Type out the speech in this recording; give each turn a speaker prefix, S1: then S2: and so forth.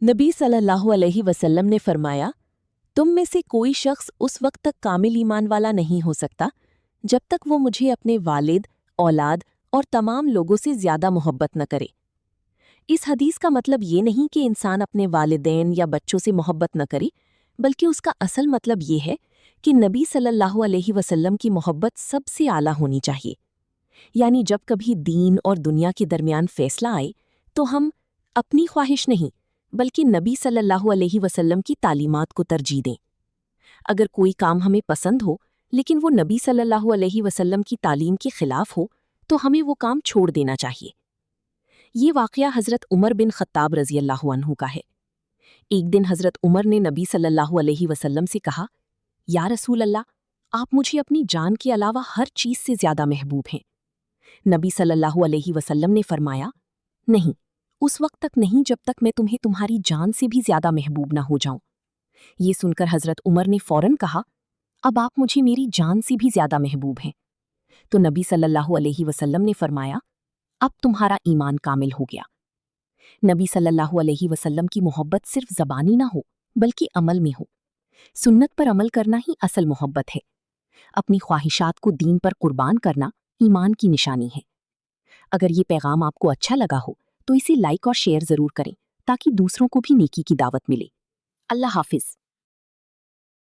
S1: नबी सल्लल्लाहु अलैहि वसल्लम ने फरमाया, तुम में से कोई शख्स उस वक्त तक कामिल ईमान वाला नहीं हो सकता जब तक वो मुझे अपने वालिद, औलाद और तमाम लोगों से ज़्यादा मोहब्बत न करे। इस हदीस का मतलब ये नहीं कि इंसान अपने वालिदैन या बच्चों से मोहब्बत न करे, बल्कि उसका असल मतलब ये है कि नबी सल्लल्लाहु अलैहि वसल्लम की मोहब्बत सबसे आला होनी चाहिए। यानी जब कभी दीन और दुनिया के दरमियान फैसला आए तो हम अपनी ख्वाहिश नहीं बल्कि नबी सल्लल्लाहु अलैहि वसल्लम की तालीमात को तरजीह दें। अगर कोई काम हमें पसंद हो लेकिन वो नबी सल्लल्लाहु अलैहि वसल्लम की तालीम के खिलाफ हो तो हमें वो काम छोड़ देना चाहिए। ये वाक़या हज़रत उमर बिन ख़त्ताब रज़ी अल्लाहु अन्हु का है। एक दिन हज़रत उमर ने नबी सल्लल्लाहु अलैहि वसल्लम से कहा, या रसूल अल्लाह, आप मुझे अपनी जान के अलावा हर चीज़ से ज़्यादा महबूब हैं। नबी सल्लल्लाहु अलैहि वसल्लम ने फरमाया, नहीं, उस वक्त तक नहीं जब तक मैं तुम्हें तुम्हारी जान से भी ज़्यादा महबूब ना हो जाऊं। ये सुनकर हज़रत उमर ने फ़ौरन कहा, अब आप मुझे मेरी जान से भी ज़्यादा महबूब हैं। तो नबी सल्लल्लाहु अलैहि वसल्लम ने फरमाया, अब तुम्हारा ईमान कामिल हो गया। नबी सल्लल्लाहु अलैहि वसल्लम की मोहब्बत सिर्फ ज़बानी ना हो बल्कि अमल में हो। सुन्नत पर अमल करना ही असल मोहब्बत है। अपनी ख्वाहिशात को दीन पर कुर्बान करना ईमान की निशानी है। अगर ये पैगाम आपको अच्छा लगा हो तो इसे लाइक और शेयर ज़रूर करें ताकि दूसरों को भी नेकी की दावत मिले। अल्लाह हाफिज़।